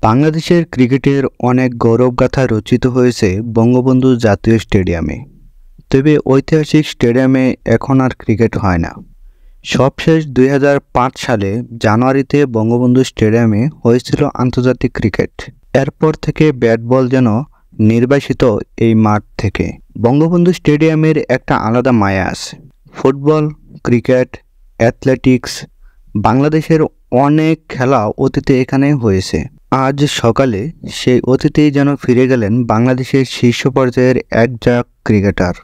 বাংলাদেশের ক্রিকেটের অনেক গৌরবগাথা রচিত হয়েছে বঙ্গবন্ধু জাতীয় স্টেডিয়ামে। তবে ঐতিহাসিক স্টেডিয়ামে এখন আর ক্রিকেট হয় না। সবশেষ ২০০৫ সালে জানুয়ারিতে বঙ্গবন্ধু স্টেডিয়ামে হয়েছিল আন্তর্জাতিক ক্রিকেট। এরপর থেকে ব্যাট বল যেন নির্বাসিত এই মাঠ থেকে। বঙ্গবন্ধু স্টেডিয়ামের একটা আলাদা মায়া আছে। ফুটবল, ক্রিকেট, অ্যাথলেটিক্স, বাংলাদেশের অনেক খেলা অতীতে এখানে হয়েছে। আজ সকালে সেই অতীতেই যেন ফিরে গেলেন বাংলাদেশের শীর্ষ পর্যায়ের একঝাঁক ক্রিকেটার।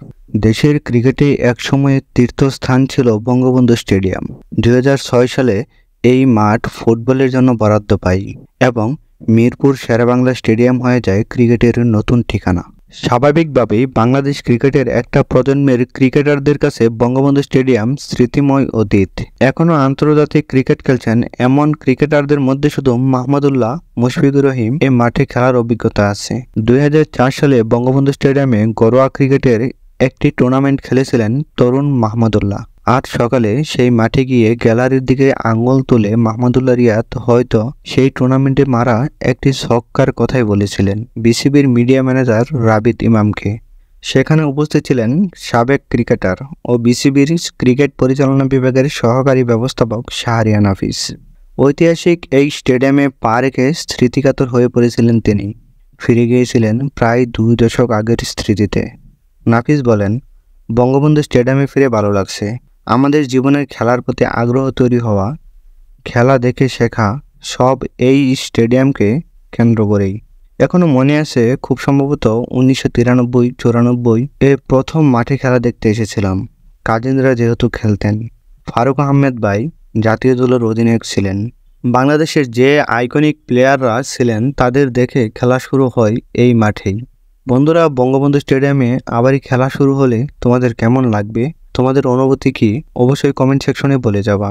দেশের ক্রিকেটে একসময়ের তীর্থস্থান ছিল বঙ্গবন্ধু স্টেডিয়াম। ২০০৬ সালে এই মাঠ ফুটবলের জন্য বরাদ্দ পায় এবং মিরপুর শেরেবাংলা স্টেডিয়াম হয়ে যায় ক্রিকেটের নতুন ঠিকানা। স্বাভাবিকভাবেই বাংলাদেশ ক্রিকেটের একটা প্রজন্মের ক্রিকেটারদের কাছে বঙ্গবন্ধু স্টেডিয়াম স্মৃতিময় অতীত। এখনও আন্তর্জাতিক ক্রিকেট খেলছেন এমন ক্রিকেটারদের মধ্যে শুধু মাহমুদুল্লাহ, মুশফিকুর রহিম এ মাঠে খেলার অভিজ্ঞতা আছে। ২০০৪ সালে বঙ্গবন্ধু স্টেডিয়ামে ঘরোয়া ক্রিকেটের একটি টুর্নামেন্ট খেলেছিলেন তরুণ মাহমুদুল্লাহ। আজ সকালে সেই মাঠে গিয়ে গ্যালারির দিকে আঙুল তুলে মাহমুদুল্লাহ রিয়াদ হয়তো সেই টুর্নামেন্টে মারা একটি ছক্কার কথাই বলেছিলেন বিসিবির মিডিয়া ম্যানেজার রাবিদ ইমামকে। সেখানে উপস্থিত ছিলেন সাবেক ক্রিকেটার ও বিসিবির ক্রিকেট পরিচালনা বিভাগের সহকারী ব্যবস্থাপক শাহরিয়ার নাফিস। ঐতিহাসিক এই স্টেডিয়ামে পা রেখে স্মৃতিকাতর হয়ে পড়েছিলেন তিনি। ফিরে গিয়েছিলেন প্রায় ২ দশক আগের স্মৃতিতে। নাফিস বলেন, বঙ্গবন্ধু স্টেডিয়ামে ফিরে ভালো লাগছে। আমাদের জীবনের খেলার প্রতি আগ্রহ তৈরি হওয়া, খেলা দেখে শেখা সব এই স্টেডিয়ামকে কেন্দ্র করেই। এখনো মনে আছে, খুব সম্ভবত ১৯৯৩-৯৪ এ প্রথম মাঠে খেলা দেখতে এসেছিলাম। কাজিনরা যেহেতু খেলতেন, ফারুক আহমেদ ভাই জাতীয় দলের অধিনায়ক ছিলেন। বাংলাদেশের যে আইকনিক প্লেয়াররা ছিলেন তাদের দেখে খেলা শুরু হয় এই মাঠেই। বন্ধুরা, বঙ্গবন্ধু স্টেডিয়ামে আবারই খেলা শুরু হলে তোমাদের কেমন লাগবে? তোমাদের অনুভূতি কি? অবশ্যই কমেন্ট সেকশনে বলে যাবা।